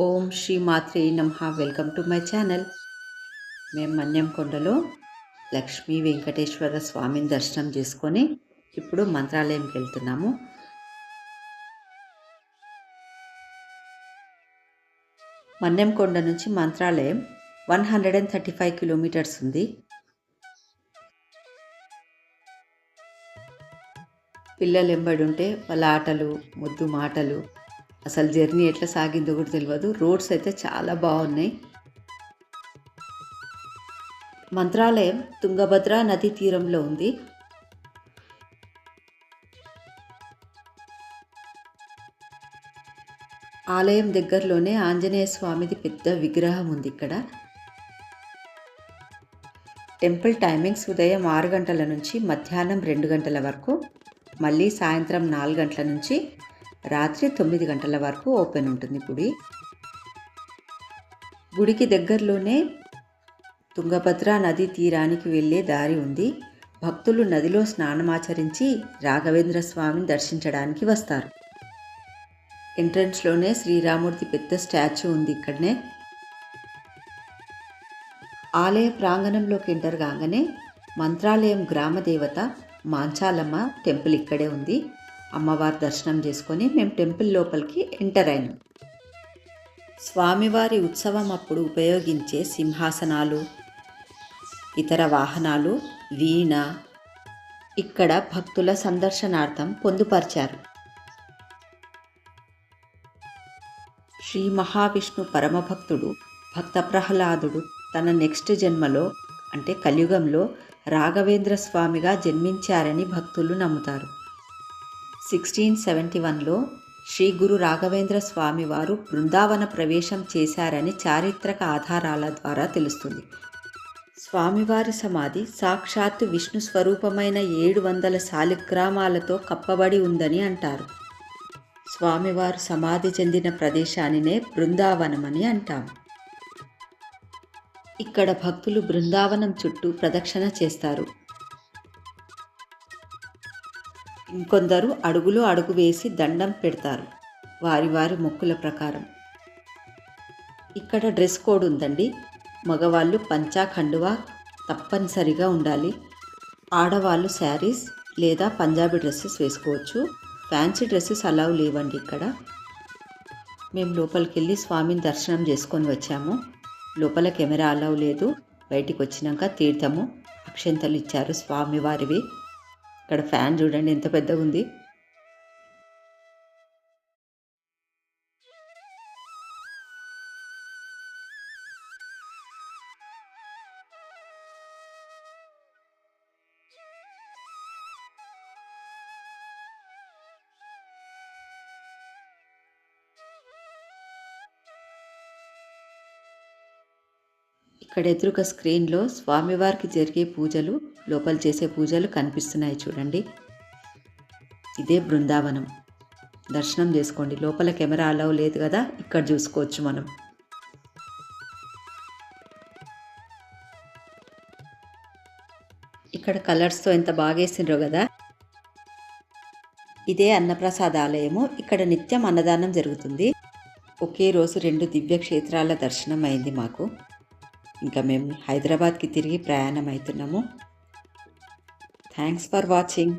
ఓం శ్రీ మాత్రే నమః. Welcome to my channel. మేము మన్యంకొండలో లక్ష్మీ వెంకటేశ్వర స్వామిని దర్శనం చేసుకొని ఇప్పుడు మంత్రాలయంకి వెళ్తున్నాము. మన్యంకొండ నుంచి మంత్రాలయం 135 కిలోమీటర్స్ ఉంది. పిల్లలు ఎంబడి ఉంటే వాళ్ళ ఆటలు, ముద్దు మాటలు, అసలు జర్నీ ఎట్లా సాగిందో కూడా తెలియదు. రోడ్స్ అయితే చాలా బాగున్నాయి. మంత్రాలయం తుంగభద్ర నదీ తీరంలో ఉంది. ఆలయం దగ్గరలోనే ఆంజనేయ స్వామిది పెద్ద విగ్రహం ఉంది ఇక్కడ. టెంపుల్ టైమింగ్స్ ఉదయం 6 గంటల నుంచి మధ్యాహ్నం 2 గంటల వరకు, మళ్ళీ సాయంత్రం 4 గంటల నుంచి రాత్రి 9 గంటల వరకు ఓపెన్ ఉంటుంది గుడి. గుడికి దగ్గరలోనే తుంగభద్ర నదీ తీరానికి వెళ్ళే దారి ఉంది. భక్తులు నదిలో స్నానమాచరించి రాఘవేంద్ర స్వామిని దర్శించడానికి వస్తారు. ఎంట్రన్స్లోనే శ్రీరాముడిది పెద్ద స్టాచ్యూ ఉంది ఇక్కడనే. ఆలయ ప్రాంగణంలోకి ఎంటర్ కాగానే మంత్రాలయం గ్రామ దేవత మాంచాలమ్మ టెంపుల్ ఇక్కడే ఉంది. అమ్మవారి దర్శనం చేసుకొని మేము టెంపుల్ లోపలికి ఎంటర్ అయినాం. స్వామివారి ఉత్సవం అప్పుడు ఉపయోగించే సింహాసనాలు, ఇతర వాహనాలు, వీణ ఇక్కడ భక్తుల సందర్శనార్థం పొందుపరిచారు. శ్రీ మహావిష్ణు పరమభక్తుడు భక్త ప్రహ్లాదుడు తన నెక్స్ట్ జన్మలో అంటే కలియుగంలో రాఘవేంద్ర స్వామిగా జన్మించారని భక్తులు నమ్ముతారు. 1671లో శ్రీ గురు రాఘవేంద్ర స్వామి వారు బృందావన ప్రవేశం చేశారని చారిత్రక ఆధారాల ద్వారా తెలుస్తుంది. స్వామివారి సమాధి సాక్షాత్తు విష్ణు స్వరూపమైన 700 శాలిగ్రామాలతో కప్పబడి ఉందని అంటారు. స్వామివారు సమాధి చెందిన ప్రదేశానినే బృందావనమని అంటాం. ఇక్కడ భక్తులు బృందావనం చుట్టూ ప్రదక్షిణ చేస్తారు. ఇంకొందరు అడుగులో అడుగు వేసి దండం పెడతారు వారి వారి మొక్కుల ప్రకారం. ఇక్కడ డ్రెస్ కోడ్ ఉందండి. మగవాళ్ళు పంచా ఖండువా తప్పనిసరిగా ఉండాలి. ఆడవాళ్ళు శారీస్ లేదా పంజాబీ డ్రెస్సెస్ వేసుకోవచ్చు. ఫ్యాన్సీ డ్రెస్సెస్ అలౌ లేవండి ఇక్కడ. మేము లోపలికి వెళ్ళి స్వామిని దర్శనం చేసుకొని వచ్చాము. లోపల కెమెరా అలౌ లేదు. బయటికి వచ్చినాక తీర్థము, అక్షంతలు ఇచ్చారు స్వామివారివి. ఇక్కడ ఫ్యాన్ చూడండి ఎంత పెద్దగా ఉంది. ఇక్కడ ఎదురుగా స్క్రీన్లో స్వామివారికి జరిగే పూజలు, లోపల చేసే పూజలు కనిపిస్తున్నాయి చూడండి. ఇదే బృందావనం. దర్శనం చేసుకోండి. లోపల కెమెరా అలౌ లేదు కదా, ఇక్కడ చూసుకోవచ్చు మనం. ఇక్కడ కలర్స్తో ఎంత బాగేసిండ్రో కదా. ఇదే అన్నప్రసాదాలయము. ఇక్కడ నిత్యం అన్నదానం జరుగుతుంది. ఒకే రోజు 2 దివ్యక్షేత్రాల దర్శనం అయింది మాకు. ఇంకా మేము హైదరాబాద్కి తిరిగి ప్రయాణం అవుతున్నాము. Thanks for watching.